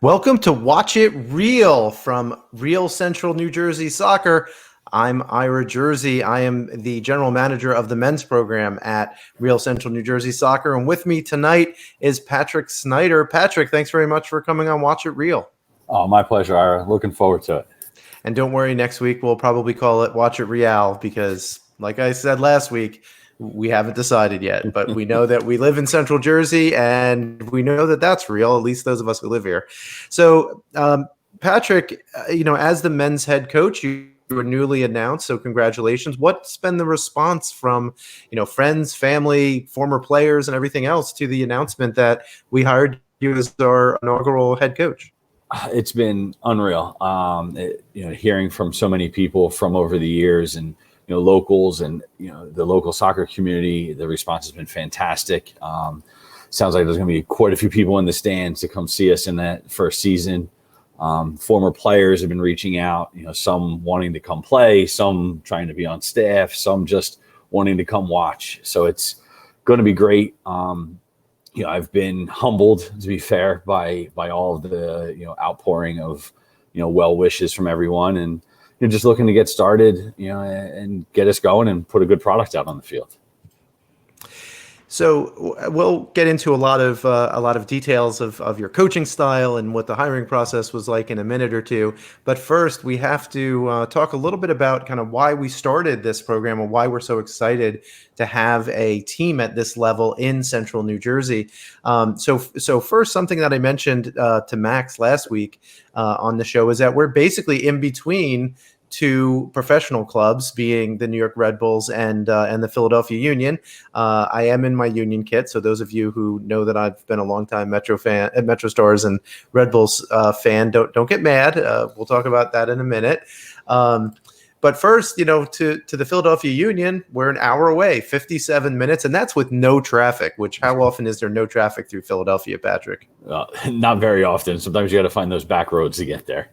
Welcome to Watch It Real from Real Central New Jersey Soccer. I'm Ira Jersey. I am the general manager of the men's program at Real Central New Jersey Soccer. And with me tonight is Patrick Snyder. Patrick, thanks very much for coming on Watch It Real. Oh, my pleasure, Ira. Looking forward to it. And don't worry, next week we'll probably call it Watch It Real because, like I said last week, we haven't decided yet, but we know that we live in Central Jersey and we know that that's real, at least those of us who live here. So, Patrick, as the men's head coach, you were newly announced, so congratulations. What's been the response from, friends, family, former players, and everything else to the announcement that we hired you as our inaugural head coach? It's been unreal. Hearing from so many people from over the years and locals and the local soccer community, the response has been fantastic. Sounds like there's going to be quite a few people in the stands to come see us in that first season. Former players have been reaching out, some wanting to come play, some trying to be on staff, some just wanting to come watch. So it's going to be great. I've been humbled, to be fair, by all of the outpouring of well wishes from everyone, and just looking to get started, and get us going and put a good product out on the field. So we'll get into a lot of details of your coaching style and what the hiring process was like in a minute or two. But first, we have to talk a little bit about kind of why we started this program and why we're so excited to have a team at this level in Central New Jersey. So first, something that I mentioned to Max last week on the show is that we're basically in between two professional clubs, being the New York Red Bulls and the Philadelphia Union. I am in my Union kit, so those of you who know that I've been a longtime Metro Stars and Red Bulls fan, don't get mad. We'll talk about that in a minute. But first, to the Philadelphia Union, we're an hour away, 57 minutes, and that's with no traffic, which how often is there no traffic through Philadelphia, Patrick? Not very often. Sometimes you got to find those back roads to get there.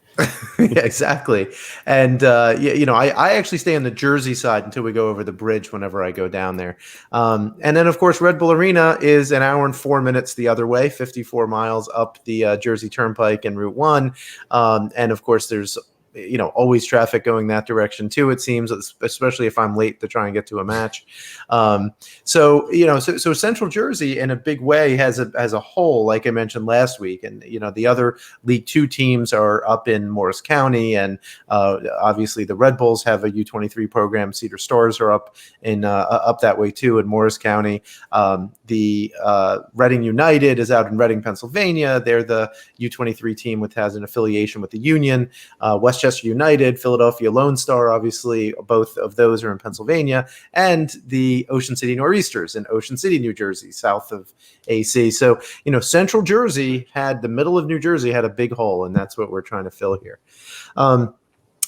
Yeah, exactly. And, I actually stay on the Jersey side until we go over the bridge whenever I go down there. And then, of course, Red Bull Arena is an hour and 4 minutes the other way, 54 miles up the Jersey Turnpike and Route 1. And, of course, there's always traffic going that direction too, it seems, especially if I'm late to try and get to a match. So Central Jersey in a big way has a whole, like I mentioned last week, and the other League Two teams are up in Morris County, and obviously the Red Bulls have a U23 program. Cedar Stars are up that way too in Morris County. The Reading United is out in Reading, Pennsylvania. They're the U23 team which has an affiliation with the Union. Westchester United, Philadelphia Lone Star, obviously, both of those are in Pennsylvania, and the Ocean City Nor'easters in Ocean City, New Jersey, south of AC. So, Central Jersey the middle of New Jersey had a big hole, and that's what we're trying to fill here.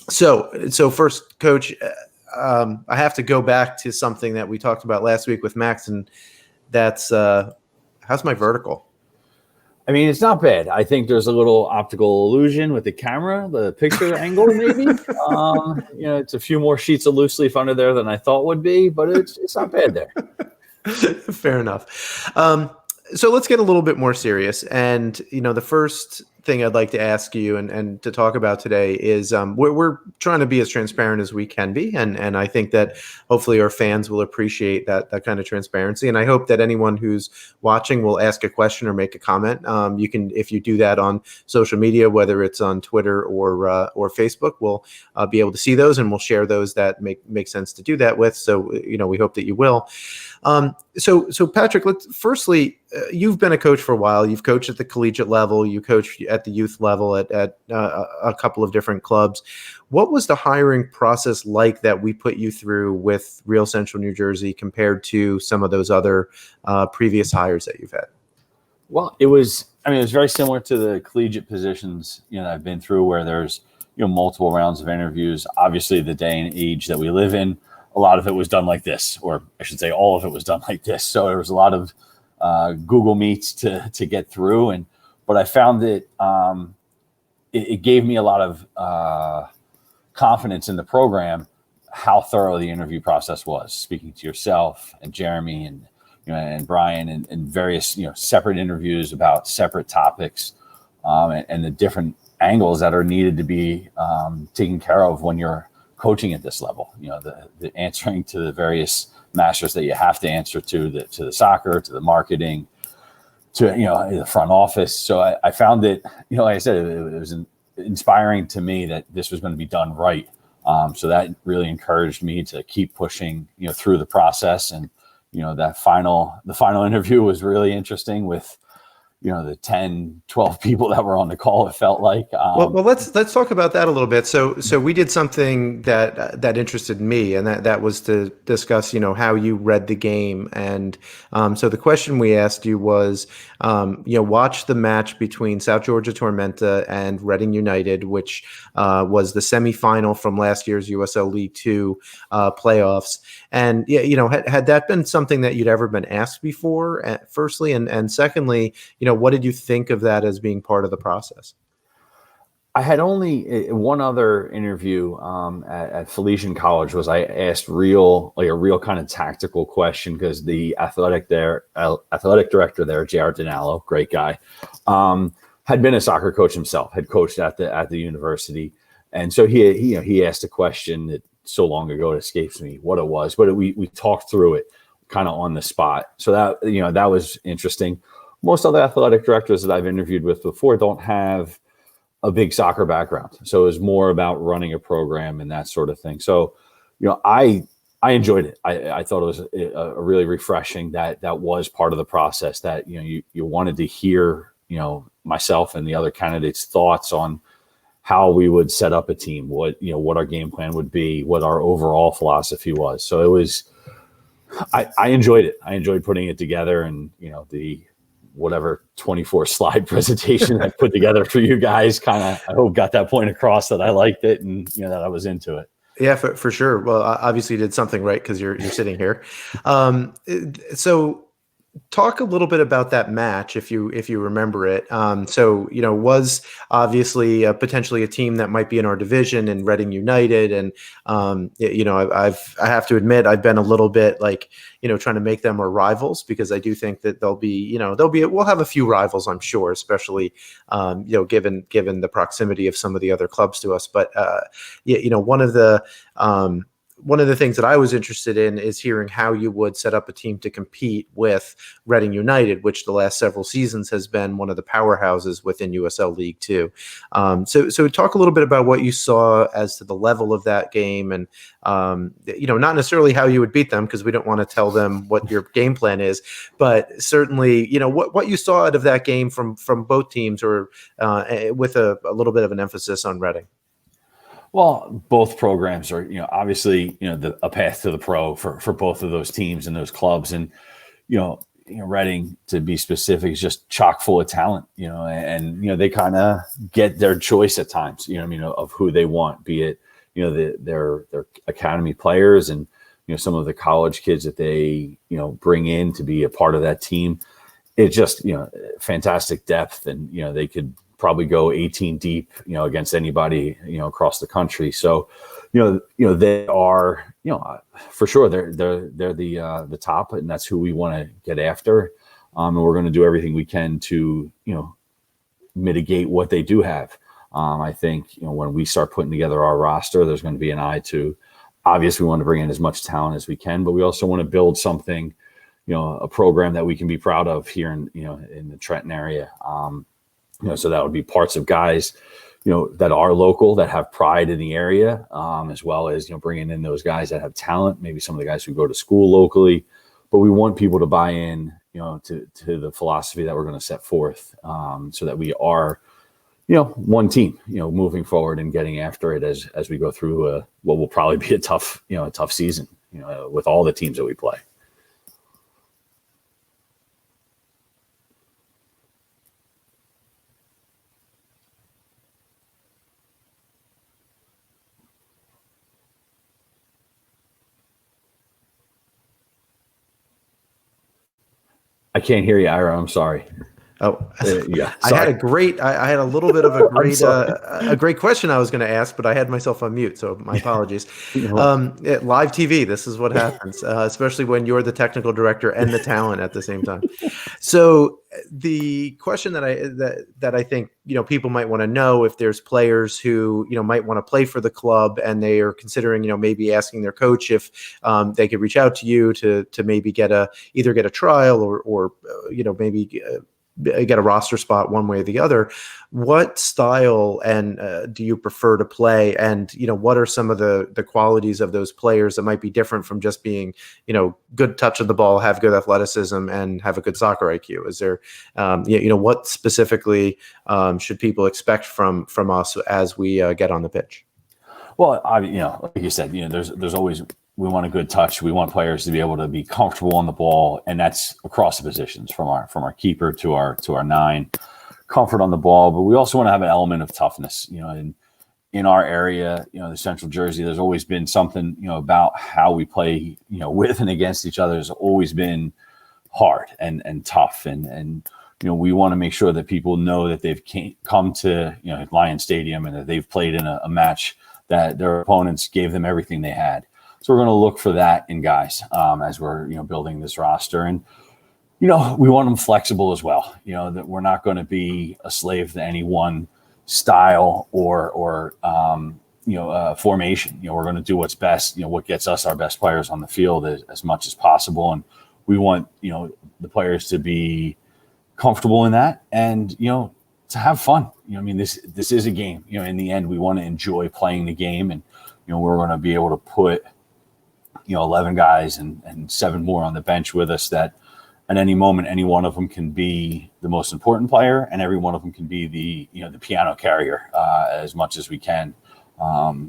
So first, Coach, I have to go back to something that we talked about last week with Max, and that's how's my vertical? I mean, it's not bad. I think there's a little optical illusion with the camera, the picture angle, maybe. It's a few more sheets of loose leaf under there than I thought would be, but it's not bad there. Fair enough. So let's get a little bit more serious. And, the first thing I'd like to ask you and to talk about today is we're trying to be as transparent as we can be. And I think that hopefully our fans will appreciate that kind of transparency. And I hope that anyone who's watching will ask a question or make a comment. You can, if you do that on social media, whether it's on Twitter or Facebook, we'll be able to see those, and we'll share those that make sense to do that with. So, we hope that you will. So Patrick, firstly, you've been a coach for a while. You've coached at the collegiate level. You coached at the youth level at a couple of different clubs. What was the hiring process like that we put you through with Real Central New Jersey compared to some of those other previous hires that you've had? Well, it was very similar to the collegiate positions, I've been through, where there's, multiple rounds of interviews. Obviously, the day and age that we live in, a lot of it was done like this, or I should say all of it was done like this. So there was a lot of Google Meets to get through. But I found that it gave me a lot of confidence in the program, how thorough the interview process was, speaking to yourself and Jeremy and Brian and various, separate interviews about separate topics. and the different angles that are needed to be taken care of when you're coaching at this level. The answering to the various masters that you have to answer to the soccer, to the marketing, to the front office. So I found it, like I said, it was inspiring to me that this was going to be done right. So that really encouraged me to keep pushing, through the process. And the final interview was really interesting with the 10, 12 people that were on the call. It felt like well, let's talk about that a little bit. So we did something that interested me, and that was to discuss, how you read the game. And so the question we asked you was, watch the match between South Georgia Tormenta and Reading United, which was the semifinal from last year's USL League Two playoffs. And had that been something that you'd ever been asked before? Firstly, and secondly, what did you think of that as being part of the process? I had only one other interview at Felician College. Was I asked a real kind of tactical question, because the athletic director there, J.R. Dinallo, great guy, had been a soccer coach himself, had coached at the university, and so he asked a question that so long ago it escapes me what it was, but we talked through it kind of on the spot. So that was interesting. Most other athletic directors that I've interviewed with before don't have a big soccer background. So it was more about running a program and that sort of thing. So, I enjoyed it. I thought it was a really refreshing that was part of the process, that, you wanted to hear, myself and the other candidates' thoughts on how we would set up a team, what our game plan would be, what our overall philosophy was. So it was, I enjoyed it. I enjoyed putting it together, and, the whatever 24 slide presentation I put together for you guys I hope got that point across, that I liked it, and that I was into it. Yeah, for sure. Well, obviously you did something right, because you're sitting here. So talk a little bit about that match, if you remember it. Was obviously potentially a team that might be in our division, in Reading United, and I have to admit, I've been a little bit like, trying to make them our rivals, because I do think that we'll have a few rivals, I'm sure, especially given the proximity of some of the other clubs to us. But one of the things that I was interested in is hearing how you would set up a team to compete with Reading United, which the last several seasons has been one of the powerhouses within USL League Two. So talk a little bit about what you saw as to the level of that game, and not necessarily how you would beat them, because we don't want to tell them what your game plan is, but certainly what you saw out of that game from both teams, or with a little bit of an emphasis on Reading. Well, both programs are, obviously, a path to the pro for both of those teams and those clubs. And, Reading, to be specific, is just chock full of talent, and they kind of get their choice at times, of who they want, be it, their academy players, and, some of the college kids that they, bring in to be a part of that team. It's just, fantastic depth, and, they could probably go 18 deep, against anybody, across the country. So, they are, for sure, they're the top, and that's who we want to get after. And we're going to do everything we can to, mitigate what they do have. I think, when we start putting together our roster, there's going to be an eye to, obviously we want to bring in as much talent as we can, but we also want to build something, a program that we can be proud of here in the Trenton area. So that would be parts of guys, that are local, that have pride in the area, as well as, bringing in those guys that have talent, maybe some of the guys who go to school locally. But we want people to buy in, to the philosophy that we're going to set forth, so that we are, one team, moving forward and getting after it as we go through what will probably be a tough season, with all the teams that we play. I can't hear you, Ira. I'm sorry. Oh, Yeah, I had sorry. I had a little bit of I'm sorry. a great question I was going to ask, but I had myself on mute, so my apologies. No. Live TV, this is what happens, especially when you're the technical director and the talent at the same time. So the question that I think people might want to know, if there's players who might want to play for the club and they are considering maybe asking their coach if they could reach out to you to maybe either get a trial or maybe get a roster spot one way or the other. What style and do you prefer to play? And what are some of the qualities of those players that might be different from just being good touch of the ball, have good athleticism, and have a good soccer IQ? Is there what specifically should people expect from us as we get on the pitch? Well, like you said, there's always, we want a good touch. We want players to be able to be comfortable on the ball, and that's across the positions, from our keeper to our 9, comfort on the ball. But we also want to have an element of toughness. In our area, the Central Jersey, there's always been something about how we play, with and against each other has always been hard and tough, and we want to make sure that people know that they've come to Lion Stadium and that they've played in a match that their opponents gave them everything they had. So we're going to look for that in guys as we're building this roster. And we want them flexible as well. That we're not going to be a slave to any one style or formation. We're going to do what's best. What gets us our best players on the field as much as possible. And we want the players to be comfortable in that, and to have fun. This is a game. In the end, we want to enjoy playing the game, and we're going to be able to put 11 guys and 7 more on the bench with us, that at any moment any one of them can be the most important player, and every one of them can be the piano carrier as much as we can,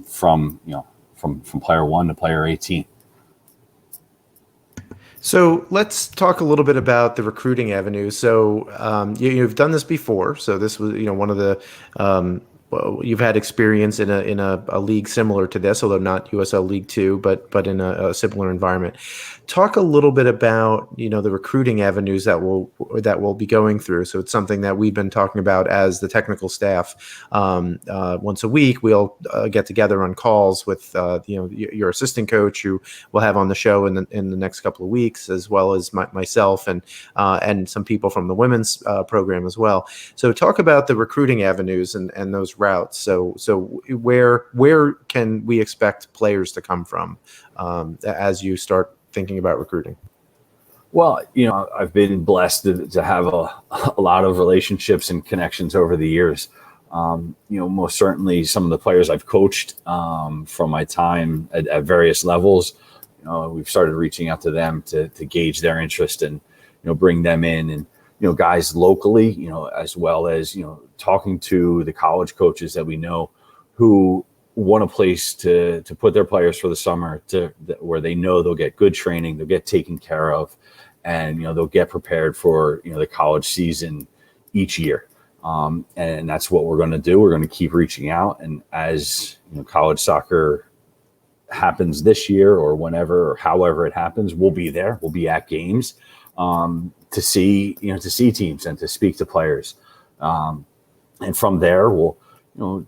from player 1 to player 18. So let's talk a little bit about the recruiting avenue. So you've done this before. So this was one of the you've had experience in a league similar to this, although not USL League Two, but in a similar environment. Talk a little bit about the recruiting avenues that we'll be going through. So it's something that we've been talking about as the technical staff. Once a week, we'll get together on calls with your assistant coach, who we'll have on the show in the next couple of weeks, as well as myself and some people from the women's program as well. So talk about the recruiting avenues and those routes. So where can we expect players to come from as you start thinking about recruiting? Well, I've been blessed to have a lot of relationships and connections over the years. Most certainly some of the players I've coached from my time at various levels, we've started reaching out to them to gauge their interest and, bring them in, and, guys locally, as well as, talking to the college coaches that we know who want a place to put their players for the summer, where they know they'll get good training, they'll get taken care of, and they'll get prepared for the college season each year. And that's what we're going to do. We're going to keep reaching out, and as college soccer happens this year or whenever or however it happens, we'll be there. We'll be at games to see teams and to speak to players, and from there we'll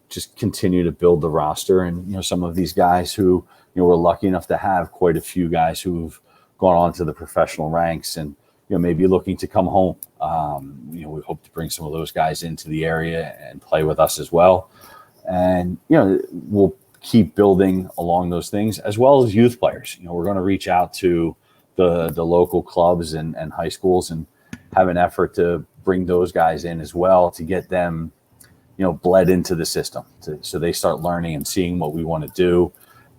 just continue to build the roster. And, some of these guys who, we're lucky enough to have quite a few guys who've gone on to the professional ranks and, maybe looking to come home. We hope to bring some of those guys into the area and play with us as well. And, we'll keep building along those things, as well as youth players. We're going to reach out to the local clubs and high schools and have an effort to bring those guys in as well, to get them bled into the system, so they start learning and seeing what we want to do,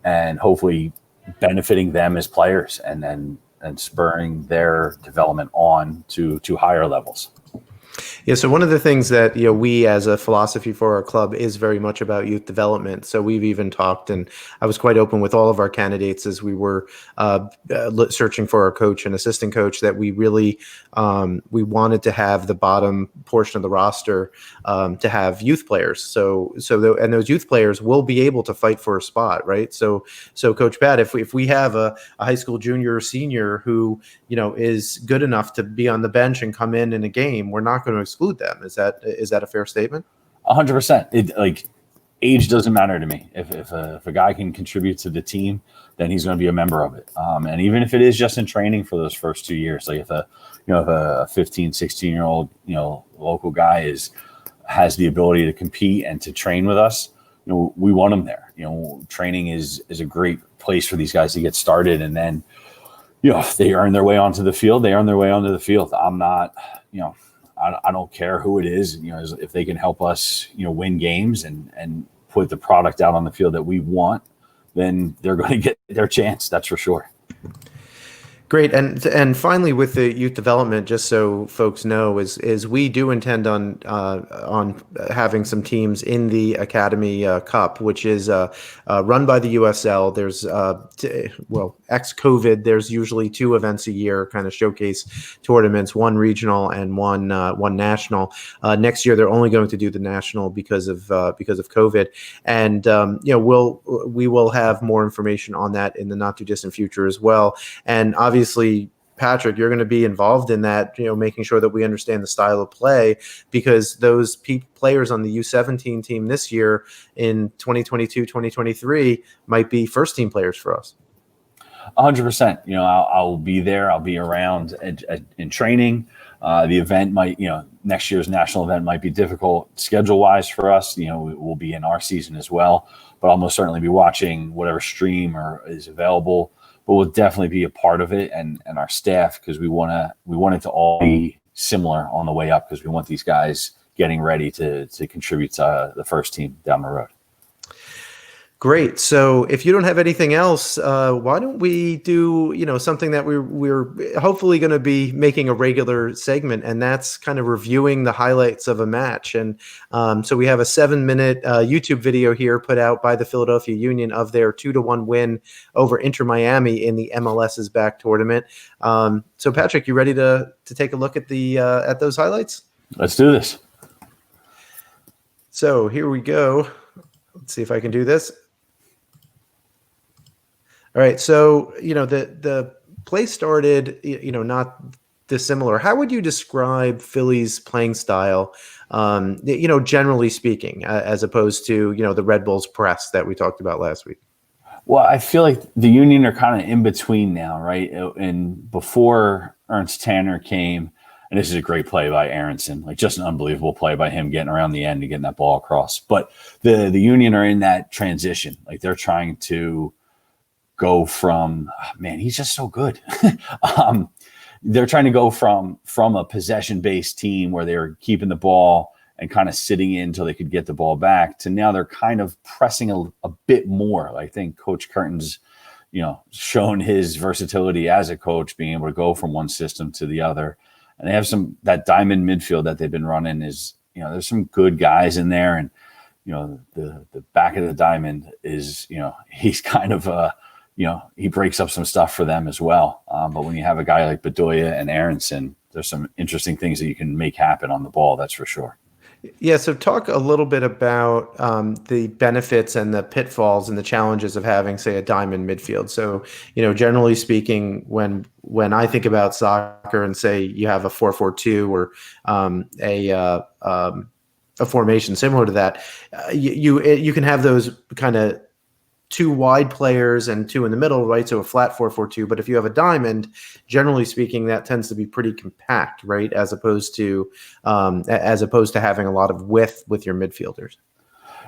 and hopefully benefiting them as players, and spurring their development on to higher levels. Yeah, so one of the things that we as a philosophy for our club is very much about youth development. So we've even talked, and I was quite open with all of our candidates as we were searching for our coach and assistant coach, that we really we wanted to have the bottom portion of the roster to have youth players. And those youth players will be able to fight for a spot, right? So Coach Pat, if we have a high school junior or senior who is good enough to be on the bench and come in a game, we're not going to exclude them. Is that a fair statement? 100%. Like, age doesn't matter to me. If a guy can contribute to the team, then he's going to be a member of it. And even if it is just in training for those first 2 years, like if a 15, 16-year-old, local guy has the ability to compete and to train with us, we want him there. Training is a great place for these guys to get started. And then, if they earn their way onto the field, they earn their way onto the field. I'm not, I don't care who it is, if they can help us, win games and put the product out on the field that we want, then they're going to get their chance. That's for sure. Great. And finally, with the youth development, just so folks know, is we do intend on having some teams in the Academy Cup, which is run by the USL. There's ex-COVID, there's usually 2 events a year, kind of showcase tournaments, one regional and one national. Next year, they're only going to do the national because of COVID, and we will have more information on that in the not too distant future as well. And obviously, Patrick, you're going to be involved in that, making sure that we understand the style of play, because those players on the U17 team this year in 2022, 2023 might be first team players for us. 100%. I'll be there. I'll be around in training. The event might, next year's national event might be difficult schedule wise for us. We'll be in our season as well, but I'll most certainly be watching whatever stream is available. But we'll definitely be a part of it, and our staff, because we want it to all be similar on the way up, because we want these guys getting ready to contribute to the first team down the road. Great. So if you don't have anything else, why don't we do, something that we're hopefully going to be making a regular segment, and that's kind of reviewing the highlights of a match. And so we have a 7-minute YouTube video here put out by the Philadelphia Union of their 2-1 win over Inter Miami in the MLS's back tournament. So Patrick, you ready to take a look at at those highlights? Let's do this. So here we go. Let's see if I can do this. All right, so the play started, not dissimilar. How would you describe Philly's playing style, generally speaking, as opposed to the Red Bulls press that we talked about last week? Well, I feel like the Union are kind of in between now, right? And before Ernst Tanner came, and this is a great play by Aronson, like just an unbelievable play by him getting around the end and getting that ball across. But the Union are in that transition, like they're trying to go from, he's just so good. They're trying to go from a possession-based team where they were keeping the ball and kind of sitting in until they could get the ball back, to now they're kind of pressing a bit more. I think Coach Curtin's, shown his versatility as a coach, being able to go from one system to the other. And they have that diamond midfield that they've been running is, there's some good guys in there. And, the back of the diamond is, he's kind of he breaks up some stuff for them as well. But when you have a guy like Bedoya and Aronson, there's some interesting things that you can make happen on the ball. That's for sure. Yeah. So talk a little bit about the benefits and the pitfalls and the challenges of having, say, a diamond midfield. So, generally speaking, when I think about soccer and say you have a 4-4-2 or a formation similar to that, you can have those kind of 2 wide players and 2 in the middle, right? So a flat 4-4-2. But if you have a diamond, generally speaking, that tends to be pretty compact, right? As opposed to having a lot of width with your midfielders.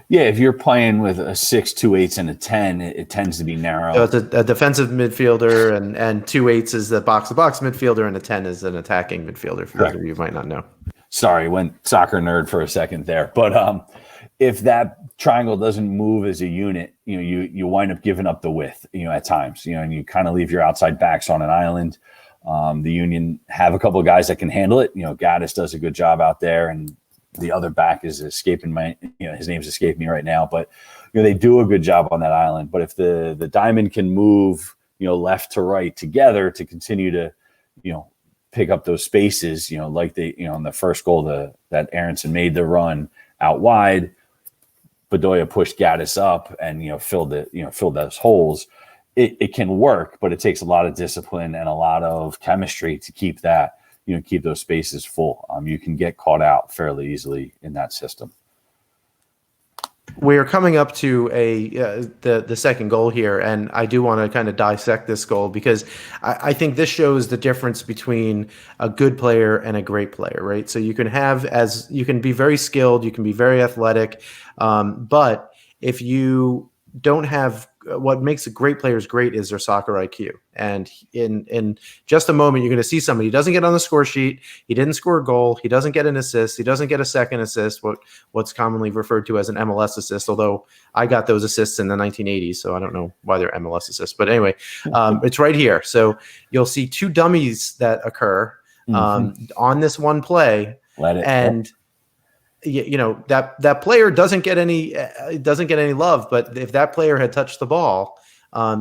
Yeah, if you're playing with a 6, 2 8s, and a 10, it tends to be narrow. So it's a defensive midfielder, and 2 8s is the box-to-box midfielder, and a 10 is an attacking midfielder, for those of you who might not know. Sorry, went soccer nerd for a second there. But if that triangle doesn't move as a unit, you wind up giving up the width, at times, and you kind of leave your outside backs on an island. The Union have a couple of guys that can handle it. Gaddis does a good job out there, and the other back is escaping his name's escaping me right now, but they do a good job on that island. But if the diamond can move, left to right together to continue to, pick up those spaces, like in the first goal, that Aronson made the run out wide, Bedoya pushed Gaddis up and, filled those holes. It can work, but it takes a lot of discipline and a lot of chemistry to keep that, keep those spaces full. You can get caught out fairly easily in that system. We're coming up to the second goal here, and I do want to kind of dissect this goal because I think this shows the difference between a good player and a great player, right? So you can be very skilled, you can be very athletic, but if you don't have what makes a great players great is their soccer IQ. And in just a moment, you're going to see somebody who doesn't get on the score sheet. He didn't score a goal. He doesn't get an assist. He doesn't get a second assist, what's commonly referred to as an MLS assist, although I got those assists in the 1980s, so I don't know why they're MLS assists. But anyway, it's right here. So you'll see two dummies that occur on this one play. That player doesn't get any love, but if that player had touched the ball,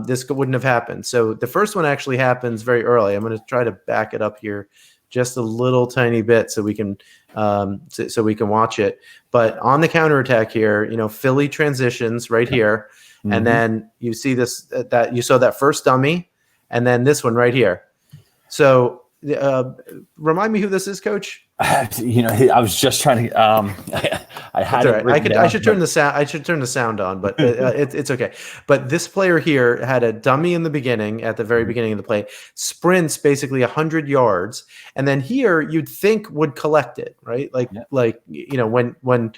this wouldn't have happened. So the first one actually happens very early. I'm going to try to back it up here just a little tiny bit so we can watch it. But on the counterattack here, Philly transitions right here, and then you see this that you saw that first dummy, and then this one right here. So remind me who this is, Coach. I was just trying to. I had it written down, I should turn the sound. I should turn the sound on, but it's okay. But this player here had a dummy in the beginning, at the very beginning of the play, sprints basically 100 yards, and then here you'd think would collect it, right? When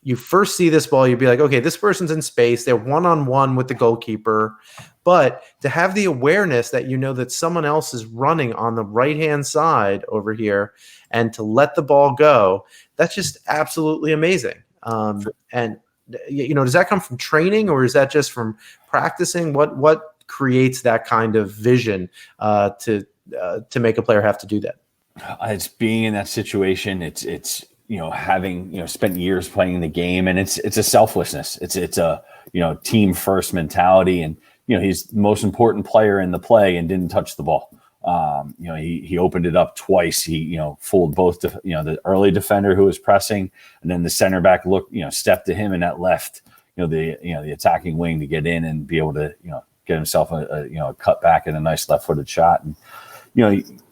you first see this ball, you'd be like, okay, this person's in space. They're one-on-one with the goalkeeper. But to have the awareness that that someone else is running on the right-hand side over here and to let the ball go, that's just absolutely amazing. And does that come from training, or is that just from practicing? What creates that kind of vision to make a player have to do that? It's being in that situation. It's having spent years playing the game, and it's a selflessness. It's a team first mentality, and he's the most important player in the play and didn't touch the ball. He opened it up twice. He fooled both the early defender who was pressing, and then the center back stepped to him, and that left the attacking wing to get in and be able to get himself a cut back and a nice left-footed shot. And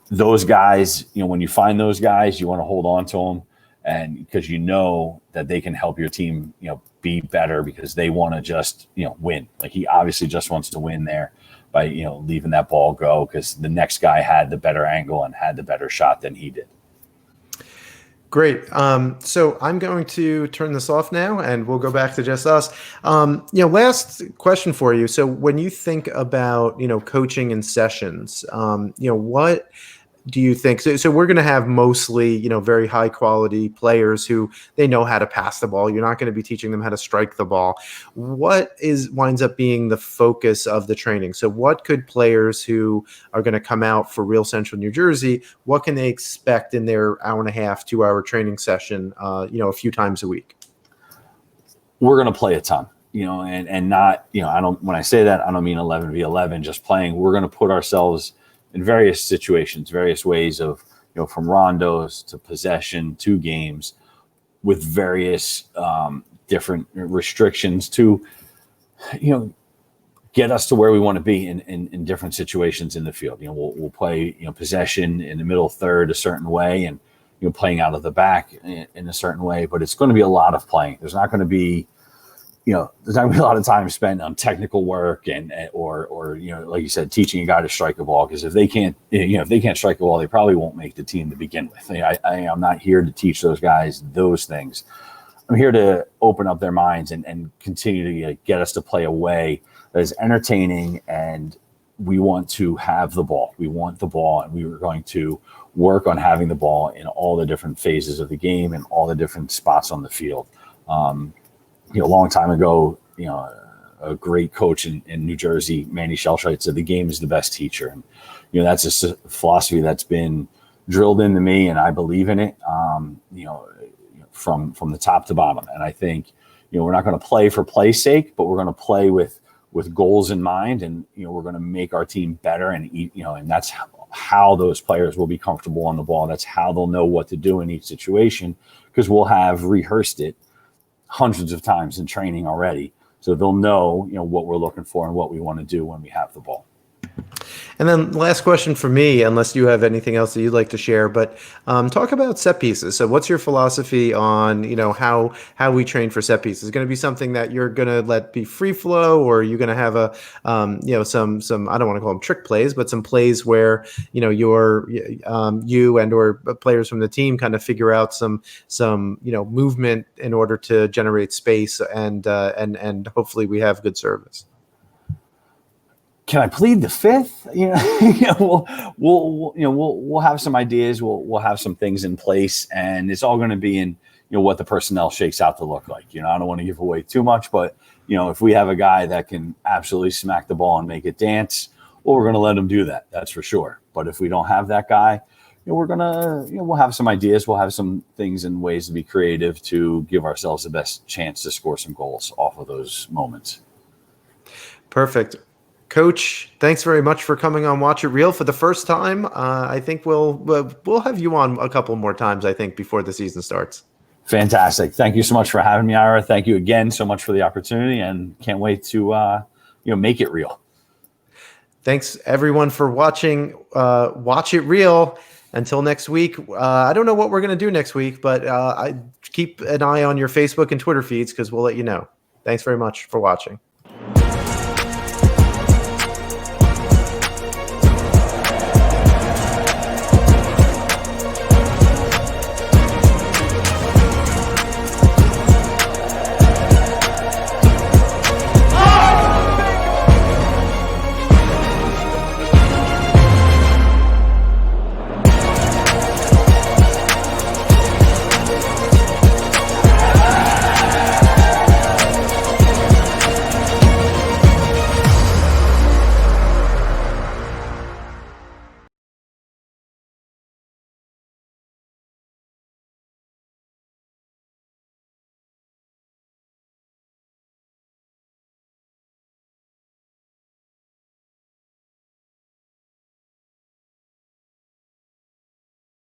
those guys, when you find those guys, you want to hold on to them. And because that they can help your team, be better, because they want to just, win. Like, he obviously just wants to win there by, leaving that ball go, because the next guy had the better angle and had the better shot than he did. Great. So I'm going to turn this off now, and we'll go back to just us. Last question for you. So when you think about, coaching in sessions, what do you think? So we're going to have mostly, very high quality players who they know how to pass the ball. You're not going to be teaching them how to strike the ball. What winds up being the focus of the training? So what could players who are going to come out for Real Central New Jersey, what can they expect in their hour and a half, 2 hour training session, a few times a week? We're going to play a ton, and not, when I say that, I don't mean 11v11, just playing. We're going to put ourselves in various situations, various ways of, from rondos to possession to games, with various different restrictions to, get us to where we want to be in different situations in the field. We'll play, possession in the middle third a certain way, and, playing out of the back in a certain way, but it's going to be a lot of playing. There's not going to be, there's not going to be a lot of time spent on technical work or like you said, teaching a guy to strike a ball, because if they can't strike a ball, they probably won't make the team to begin with. I'm not here to teach those guys those things. I'm here to open up their minds and continue to get us to play a way that is entertaining, and we want to have the ball. We want the ball, and we were going to work on having the ball in all the different phases of the game and all the different spots on the field. A long time ago, a great coach in New Jersey, Manny Shelshite, said the game is the best teacher. And, that's a philosophy that's been drilled into me, and I believe in it. From the top to bottom. And I think, we're not going to play for play's sake, but we're going to play with goals in mind, and we're going to make our team better, and and that's how those players will be comfortable on the ball. That's how they'll know what to do in each situation, because we'll have rehearsed it hundreds of times in training already. So they'll know, what we're looking for and what we want to do when we have the ball. And then last question for me, unless you have anything else that you'd like to share, but talk about set pieces. So what's your philosophy on, how we train for set pieces? Is it going to be something that you're going to let be free flow, or are you going to have a, some, I don't want to call them trick plays, but some plays where, you and or players from the team kind of figure out some movement in order to generate space and hopefully we have good service? Can I plead the fifth? We'll have some ideas. We'll have some things in place, and it's all going to be in what the personnel shakes out to look like. I don't want to give away too much, but if we have a guy that can absolutely smack the ball and make it dance, well, we're going to let him do that. That's for sure. But if we don't have that guy, we're gonna we'll have some ideas. We'll have some things and ways to be creative to give ourselves the best chance to score some goals off of those moments. Perfect. Coach, thanks very much for coming on Watch It Real for the first time. I think we'll have you on a couple more times, I think, before the season starts. Fantastic. Thank you so much for having me, Ira. Thank you again so much for the opportunity, and can't wait to make it real. Thanks everyone for watching Watch It Real. Until next week, I don't know what we're going to do next week, but I keep an eye on your Facebook and Twitter feeds because we'll let you know. Thanks very much for watching.